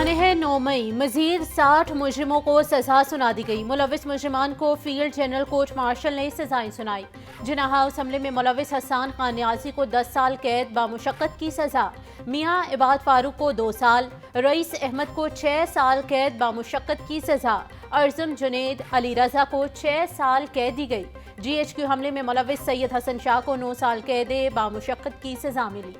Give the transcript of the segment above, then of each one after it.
तारीख 9 मई मजीद 60 मुजरिमों को सजा सुना दी गई। मुलविस मुजरिमान को फील्ड जनरल कोर्ट मार्शल ने सजाएं सुनाई। जिन्ना हाउस हमले में मुलविस हसन खान न्याजी को 10 साल कैद बामुशक्कत की सजा, मियाँ इबाद फारूक को 2 साल, रईस अहमद को 6 साल कैद बामुशक्कत की सजा, अर्जुम जुनेद अली रजा को 6 साल कैद दी गई। GHQ हमले में मुलविस सैयद हसन शाह को 9 साल कैद बामुशक्कत की सजा मिली।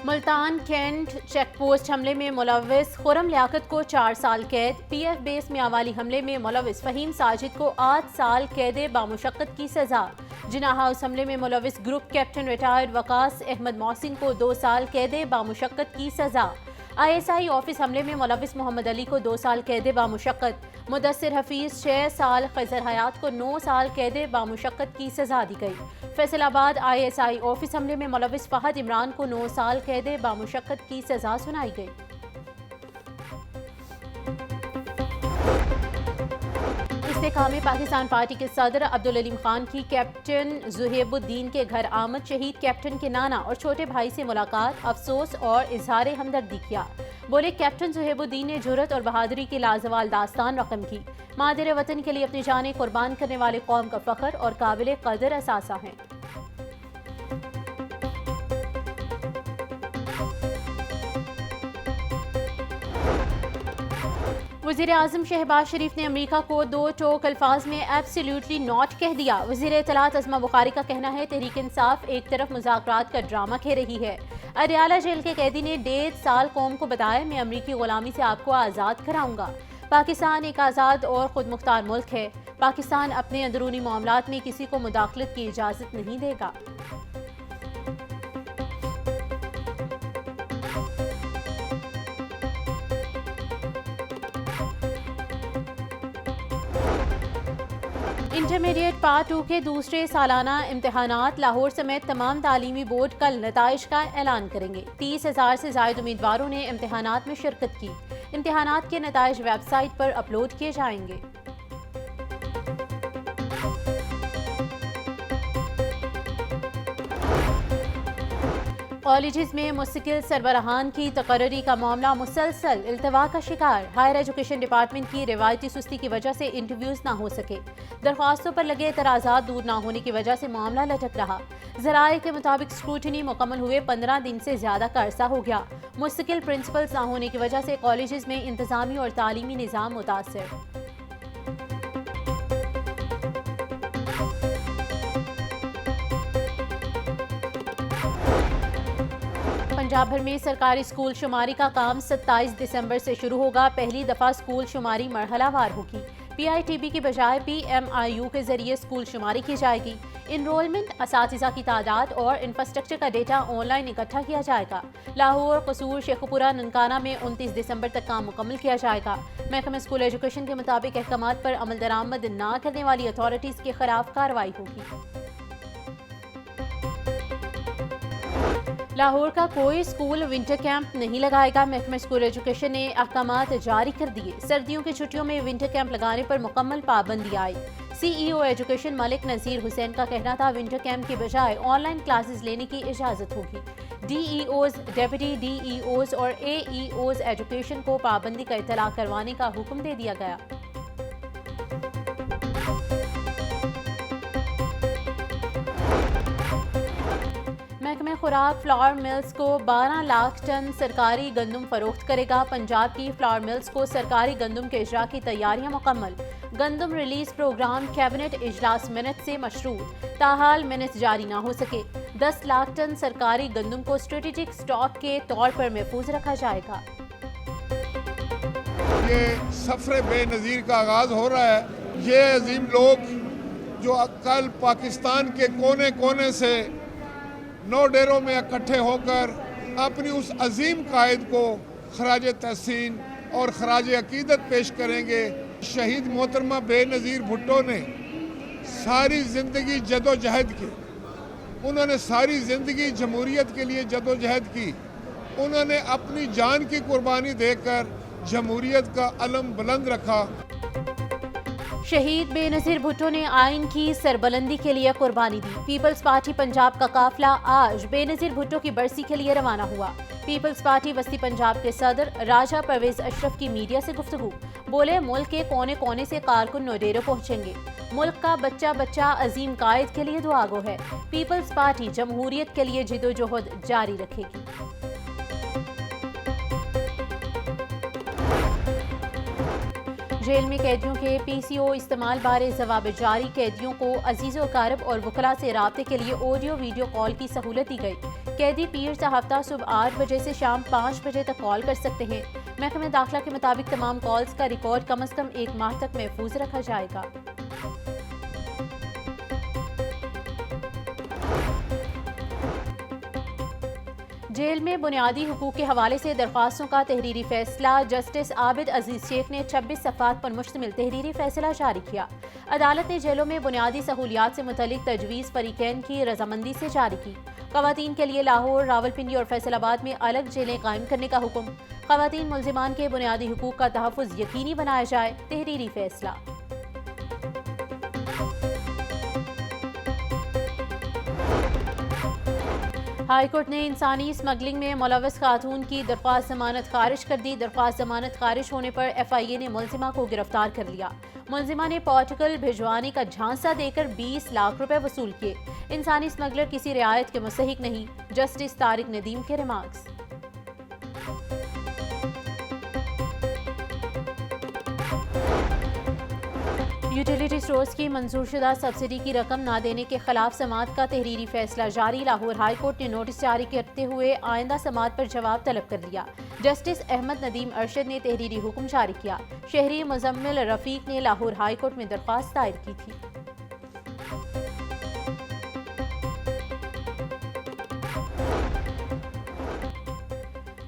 मुल्तान कैंट चेकपोस्ट हमले में मुलविस खुरम लियाकत को 4 साल कैद, PF बेस मियांवाली हमले में मुलविस फहीम साजिद को 8 साल कैद बामुशक्कत की सजा, जिन्ना हाउस हमले में मुलविस group captain retired Waqas Ahmed Mohsin को 2 साल कैद बामुशक्कत की सजा, ISI ऑफिस हमले में मुलविस मोहम्मद अली को 2 साल कैद बामुशक्कत, मुदस्सिर हफीज 6 साल, खजर हयात को 9 साल कैद बामुशक्कत की सजा दी गई। फैसलाबाद ISI ऑफिस हमले में मुलविस फहद इमरान को 9 साल कैद बामुशक्कत की सजा सुनाई गई। इस्तेकाम पाकिस्तान पार्टी के सदर अब्दुल अलीम खान की कैप्टन जुहेबुद्दीन के घर आमद, शहीद कैप्टन के नाना और छोटे भाई से मुलाकात, अफसोस और इजहार हमदर्दी किया। बोले कैप्टन जुहेबुद्दीन ने जुर्रत और बहादुरी की लाजवाल दास्तान रकम की। मादर वतन के लिए अपनी जानें कुर्बान करने वाले कौम का फख्र और काबिल कदर असासा हैं। वज़ीर आज़म शहबाज शरीफ ने अमेरिका को 2 टोक अल्फाज में एब्सोल्युटली नॉट कह दिया। वज़ीर इत्तलात अज़मा बुखारी का कहना है तहरीक इंसाफ एक तरफ मुज़ाकरात का ड्रामा खेल रही है। अरियाला जेल के कैदी ने 1.5 साल कौम को बताया मैं अमरीकी गुलामी से आपको आज़ाद कराऊंगा। पाकिस्तान एक आज़ाद और खुद मुख्तार मुल्क है। पाकिस्तान अपने अंदरूनी मामलात में किसी को मुदाखलत की इजाज़त नहीं देगा। इंटरमीडिएट पार्ट 2 के दूसरे सालाना इम्तहानात लाहौर समेत तमाम तालीमी बोर्ड कल नताइज का ऐलान करेंगे। 30,000 से ज़ायद उम्मीदवारों ने इम्तहानात में शिरकत की। इम्तहानात के नताइज वेबसाइट पर अपलोड किए जाएंगे। कॉलेजेस में मुस्तकिल सरबराहान की तकर्री का मामला मुसलसल इल्तवा का शिकार। हायर एजुकेशन डिपार्टमेंट की रिवायती सुस्ती की वजह से इंटरव्यूज ना हो सके। दरख्वास्तों पर लगे एतराज़ात दूर ना होने की वजह से मामला लटक रहा। ज़राए के मुताबिक स्क्रूटनी मुकम्मल हुए 15 दिन से ज़्यादा का अरसा हो गया। मुस्तकिल प्रिंसिपल्स ना होने की वजह से कॉलेजेस में इंतजामी और तालीमी निज़ाम मुतासर। पंजाब भर में सरकारी स्कूल शुमारी का काम 27 दिसंबर से शुरू होगा। पहली दफा स्कूल शुमारी मरहलावार होगी। PITB की बजाय PMIU के जरिए स्कूल शुमारी की जाएगी। इनरोलमेंट, असातिज़ा की तादाद और इंफ्रास्ट्रक्चर का डेटा ऑनलाइन इकट्ठा किया जाएगा। लाहौर, कसूर, शेखुपुरा, ननकाना में 29 दिसंबर तक काम मुकम्मल किया जाएगा। महकमा स्कूल एजुकेशन के मुताबिक अहकामात पर अमल दरामद न करने वाली अथॉरिटीज़ के खिलाफ कार्रवाई होगी। लाहौर का कोई स्कूल विंटर कैंप नहीं लगाएगा। महकमा स्कूल एजुकेशन ने अहकामात जारी कर दिए। सर्दियों की छुट्टियों में विंटर कैंप लगाने पर मुकम्मल पाबंदी आई। CEO एजुकेशन मलिक नज़ीर हुसैन का कहना था विंटर कैंप की बजाय ऑनलाइन क्लासेस लेने की इजाज़त होगी। DEOs, डेप्यूटी DEOs और AEOs एजुकेशन को पाबंदी का इत्तला करवाने का हुक्म दे दिया गया। महकमा खुराक फ्लावर मिल्स को 12 लाख टन सरकारी गंदम फरोख्त करेगा। पंजाब की फ्लावर मिल्स को सरकारी गंदम के इजरा की तैयारियां मुकम्मल। गंदम रिलीज प्रोग्राम कैबिनेट इजलास मिनट से मशरूत, ताहाल मिनट जारी ना हो सके। 10 लाख टन सरकारी गंदम को स्ट्रेटेजिक स्टॉक के तौर पर महफूज रखा जाएगा। ये सफर बेनज़ीर का आगाज हो रहा है। ये अजीम लोग जो कल पाकिस्तान के कोने कोने से 9 डेरों में इकट्ठे होकर अपनी उस अजीम कायद को खराज तहसीन और खराज अकीदत पेश करेंगे। शहीद मोहतरमा बेनज़ीर भुट्टो ने सारी ज़िंदगी जदोजहद की। उन्होंने सारी ज़िंदगी जमहूरियत के लिए जदोजहद की। उन्होंने अपनी जान की कुर्बानी देकर जमहूरियत का अलम बुलंद रखा। शहीद बेनजीर भुट्टो ने आइन की सरबलंदी के लिए कुर्बानी दी। पीपल्स पार्टी पंजाब का काफिला आज बेनजीर भुट्टो की बरसी के लिए रवाना हुआ। पीपल्स पार्टी वस्ती पंजाब के सदर राजा परवेज अशरफ की मीडिया से गुफ्तगू। बोले, मुल्क के कोने कोने से कारकुन नोडेरो पहुंचेंगे। मुल्क का बच्चा बच्चा अजीम कायद के लिए दुआगो है। पीपल्स पार्टी जमहूरियत के लिए जिदोजहद जारी रखेगी। जेल में कैदियों के PCO इस्तेमाल बारे जवाब जारी। कैदियों को अजीज़ो कारब और वकला से राब्ते के लिए ऑडियो वीडियो कॉल की सहूलत दी गई। कैदी पीर से हफ्ता सुबह 8 बजे से शाम 5 बजे तक कॉल कर सकते हैं। महकमे दाखिला के मुताबिक तमाम कॉल्स का रिकॉर्ड कम अज़ कम 1 माह तक महफूज रखा जाएगा। जेल में बुनियादी हुकूक के हवाले से दरख्वास्तों का तहरीरी फैसला। जस्टिस आबिद अजीज शेख ने 26 सफ़ात पर मुश्तमिल तहरीरी फैसला जारी किया। अदालत ने जेलों में बुनियादी सहूलियात से मुतल्लिक तजवीज़ फरीकैन की रजामंदी से जारी की। ख़वातीन के लिए लाहौर, रावलपिंडी और फैसलाबाद में अलग जेलें कायम करने का हुक्म। ख़वातीन मुल्ज़िमान के बुनियादी हुकूक का तहफ़्फ़ुज़ यकीनी बनाया जाए। तहरीरी फैसला। हाईकोर्ट ने इंसानी स्मगलिंग में मुलव्वस खातून की दरख्वास्त जमानत खारिज कर दी। दरख्वास्त जमानत खारिज होने पर FIA ने मुलजिमा को गिरफ्तार कर लिया। मुलजिमा ने पोर्टुगल भिजवाने का झांसा देकर 20 लाख रुपए वसूल किए। इंसानी स्मगलर किसी रियायत के मुस्तहिक नहीं। जस्टिस तारिक नदीम के रिमार्क्स। यूटिलिटी स्टोर्स की मंजूरशुदा सब्सिडी की रकम ना देने के खिलाफ समाअत का तहरीरी फैसला जारी। लाहौर हाई कोर्ट ने नोटिस जारी करते हुए आइंदा समाअत पर जवाब तलब कर लिया। जस्टिस अहमद नदीम अरशद ने तहरीरी हुक्म जारी किया। शहरी मुजम्मिल रफीक ने लाहौर हाई कोर्ट में दरख्वास्त दायर की थी।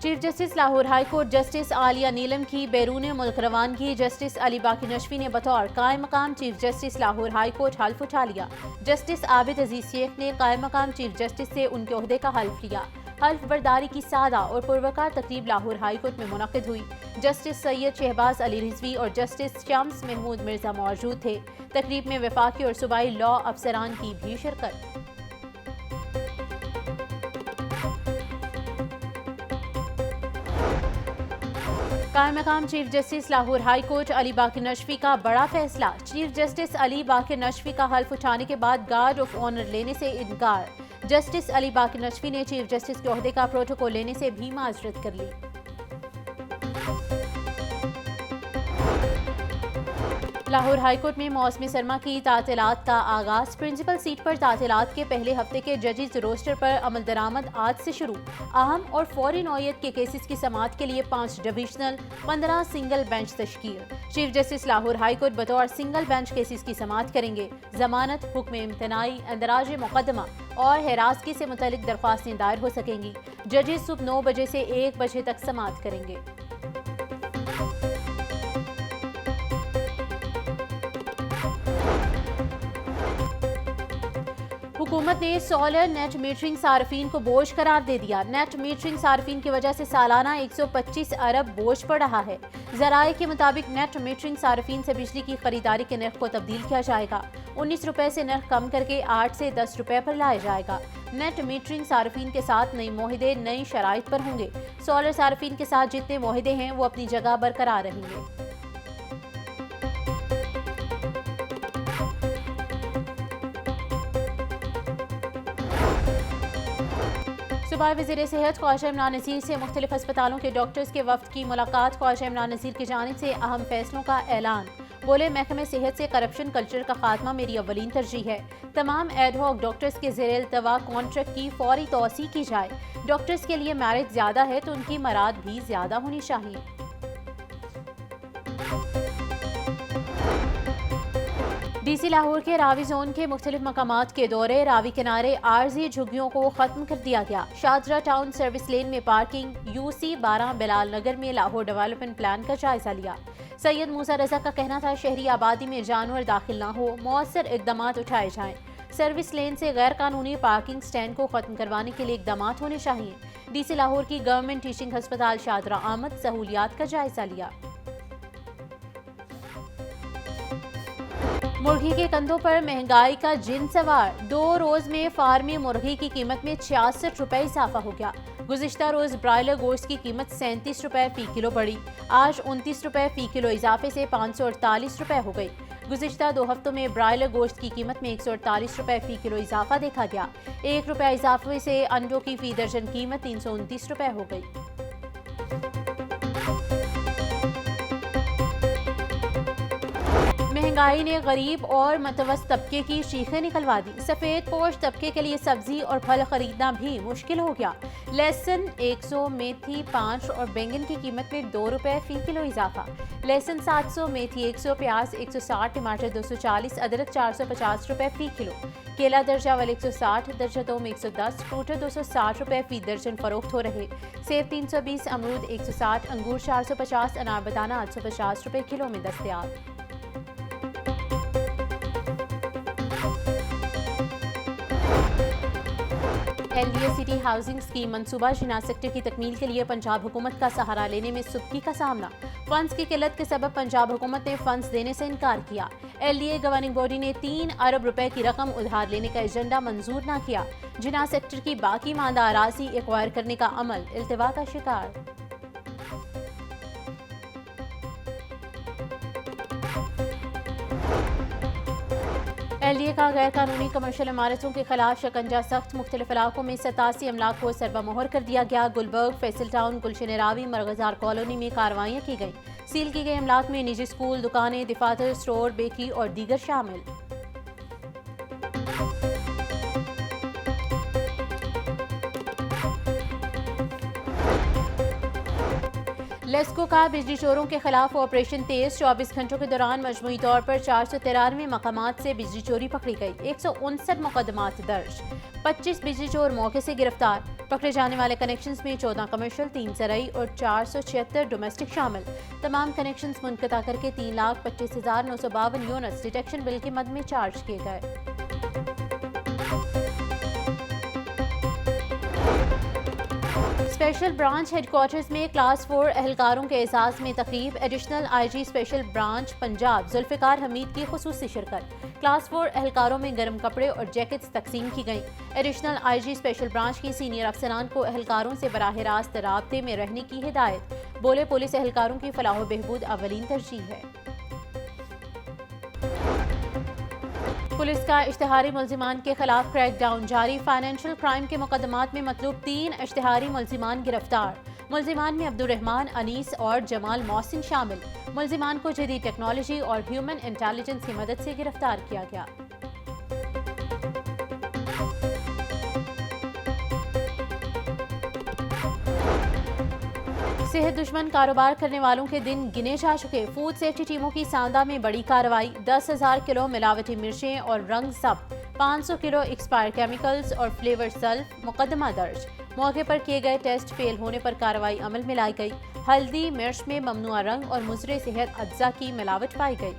Chief justice Lahore high court justice Aliya Neelam की बैरून मुल्क रवानगी। जस्टिस अली बाकी नशवी ने बतौर कायम मकाम chief justice Lahore high court हल्फ उठा लिया। जस्टिस आबिद अजीज शेख ने कायम मकाम चीफ जस्टिस से उनके ओहदे का हल्फ लिया। हल्फ बर्दारी की सादा और पुरवकार तकरीब लाहौर हाई कोर्ट में मुनक्किद हुई। जस्टिस सैयद शहबाज अली रिजवी और जस्टिस शम्स महमूद मिर्जा मौजूद थे। तकरीब में वफाकी और सूबाई लॉ अफसरान की भी शिरकत। कायम मकाम chief justice Lahore high court Ali बाकी नशवी का बड़ा फैसला। चीफ जस्टिस अली बाकी नशवी का हल्फ उठाने के बाद गार्ड ऑफ ऑनर लेने से इनकार। जस्टिस अली बाकी नशवी ने चीफ जस्टिस के ओहदे का प्रोटोकॉल लेने से भी माजरत कर ली। लाहौर हाईकोर्ट में मौसमी सरमा की तातीलात का आगाज। प्रिंसिपल सीट पर तातीलात के पहले हफ्ते के जजेस रोस्टर पर अमल दरामद आज से शुरू। अहम और फौरी नौयत के केसेस की समाअत के लिए 5 डिविजनल 15 सिंगल बेंच तश्कील। चीफ जस्टिस लाहौर हाईकोर्ट बतौर सिंगल बेंच केसेस की समाअत करेंगे। जमानत, हुक्म इम्तनाई, अंदराज मुकदमा और हिरासगी से मुतल्लिक दरख्वास्तें दायर हो सकेंगी। जजेस सुबह 9 बजे से 1 बजे तक समाअत करेंगे। हुकूमत ने सोलर नेट मीटरिंग सार्फिन को बोझ करार दे दिया। नेट मीटरिंग सार्फिन की वजह से सालाना 125 अरब बोझ पड़ रहा है। ज़राए के मुताबिक नेट मीटरिंग सार्फिन से बिजली की खरीदारी के नर्ख को तब्दील किया जाएगा। 19 रुपए से नर्ख कम करके 8 से 10 रुपए पर लाया जाएगा। नेट मीटरिंग सार्फिन के साथ नई मुआहदे नई शराइत पर होंगे। सोलर सार्फिन के साथ जितने मुआहदे हैं वो अपनी जगह बरकरार रहेंगे। सूबाई वज़ीर सेहत ख्वाजा इमरान नज़ीर से मुख्तलिफ अस्पतालों के डॉक्टर्स के वफ्द की मुलाकात। ख्वाजा इमरान नज़ीर की जानिब से अहम फैसलों का ऐलान। बोले, महकमे सेहत से करप्शन कल्चर का खात्मा मेरी अव्वलीन तरजीह है। तमाम एडहॉक डॉक्टर्स के ज़ेर इल्तवा कॉन्ट्रैक्ट की फौरी तौसी की जाए। डॉक्टर्स के लिए मेरिट ज़्यादा है तो उनकी मराद भी ज़्यादा होनी चाहिए। DC लाहौर के रावी जोन के मुख्तलिफ मकामात के दौरे। रावी किनारे आर्जी झुग्गियों को खत्म कर दिया गया। शादरा टाउन सर्विस लेन में पार्किंग। UC 12 बिलाल नगर में लाहौर डेवलपमेंट प्लान का जायजा लिया। सैयद मूसा रजा का कहना था शहरी आबादी में जानवर दाखिल ना हो, मौसर इकदाम उठाए जाएं। सर्विस लेन से गैर कानूनी पार्किंग स्टैंड को खत्म करवाने के लिए इकदाम होने चाहिए। DC लाहौर की गवर्नमेंट टीचिंग अस्पताल शादरा आमद सहूलियात का जायजा लिया। मुर्गी के कंधों पर महंगाई का जिन सवार। 2 रोज में फार्मी मुर्गी की कीमत में 66 रुपए इजाफा हो गया। गुज़िश्ता रोज ब्रायलर गोश्त की कीमत 37 रुपए फी किलो बढ़ी। आज 29 रुपए फी किलो इजाफे से 548 रुपए हो गई। गुज़िश्ता 2 हफ्तों में ब्रायलर गोश्त की कीमत में 148 रुपए फी किलो इजाफा देखा गया। 1 रुपया इजाफे से अंडों की फी दर्जन कीमत 329 रुपए हो गई। महंगाई ने गरीब और मतवस्त तबके की चीखें निकलवा दी। सफेद पोश तबके के लिए सब्जी और फल खरीदना भी मुश्किल हो गया। लहसुन 100, मेथी 5 और बैंगन की कीमत में 2 रुपए फी किलो इजाफा। लहसुन 700, मेथी 100, प्याज 160, टमाटर 240, अदरक 450 रुपए फी किलो। केला दर्जा वाले 160, दर्जा दो में 110, फ्रूटर 260 रुपए फी दर्जन फरोख्त हो रहे। सेब 320, अमरूद 160, अंगूर 450, अनार बताना 850 रुपए किलो में दस्तयाब। LDA सिटी हाउसिंग स्कीम मंसूबा शिनाज सेक्टर की तकमील के लिए पंजाब हुकूमत का सहारा लेने में सुबकी का सामना। फंड्स की किल्लत के सबब पंजाब हुकूमत ने फंड्स देने से इनकार किया। LDA गवर्निंग बॉडी ने 3 अरब रुपए की रकम उधार लेने का एजेंडा मंजूर न किया। जिनाज सेक्टर की बाकी मांदा अराजी एक्वायर करने का अमल इल्तिवा का शिकार। LDA का गैर कानूनी कमर्शियल इमारतों के खिलाफ शिकंजा सख्त। मुख्तलिफ इलाकों में 87 अमलाक को सरबा मोहर कर दिया गया। गुलबर्ग, फैसल टाउन, गुलशन रावी, मरगजार कॉलोनी में कार्रवाइयाँ की गईं। सील की गई अमलाक में निजी स्कूल, दुकानें, दफातर, स्टोर, बेकरी और दीगर शामिल। लेस्को का बिजली चोरों के खिलाफ ऑपरेशन तेज। 24 घंटों के दौरान मजमूई तौर पर 493 मकामात से बिजली चोरी पकड़ी गई। 159 मुकदमात दर्ज। 25 बिजली चोर मौके से गिरफ्तार। पकड़े जाने वाले कनेक्शंस में 14 कमर्शियल, 3 सराई और 476 डोमेस्टिक शामिल। तमाम कनेक्शंस मुनक़ता करके 3,25,952 यूनिट्स डिटेक्शन बिल के मद में चार्ज किए गए। स्पेशल ब्रांच हेडक्वार्टर्स में क्लास 4 एहलकारों के एजाज में तकरीब। Additional IG special branch Punjab Zulfiqar Hameed की खुसूसी शिरकत। क्लास 4 एहलकारों में गर्म कपड़े और जैकेट्स तकसीम की गई। एडिशनल IG स्पेशल ब्रांच की सीनियर अफसरान को एहलकारों से बराह रास्त राब्ते में रहने की हिदायत। बोले पुलिस एहलकारों की फलाह व बहबूद अवलीन तरजीह है। पुलिस का इश्तिहारी मुल्जिमान के खिलाफ क्रैकडाउन जारी। फाइनेंशियल क्राइम के मुकदमात में मतलूब 3 इश्तिहारी मुल्जिमान गिरफ्तार। मुल्जिमान में अब्दुर्रहमान, अनीस और जमाल मोहसिन शामिल। मुल्जिमान को जदीद टेक्नोलॉजी और ह्यूमन इंटेलिजेंस की मदद से गिरफ्तार किया गया। सेहत दुश्मन कारोबार करने वालों के दिन गिने जा चुके। फूड सेफ्टी टीमों की सांदा में बड़ी कार्रवाई। 10,000 किलो मिलावटी मिर्चें और रंग जब्त। 500 किलो एक्सपायर केमिकल्स और फ्लेवर सल्फ। मुकदमा दर्ज। मौके पर किए गए टेस्ट फेल होने पर कार्रवाई अमल में लाई गई। हल्दी मिर्च में ममनुआ रंग और मुजरे सेहत अज्जा की मिलावट पाई गई।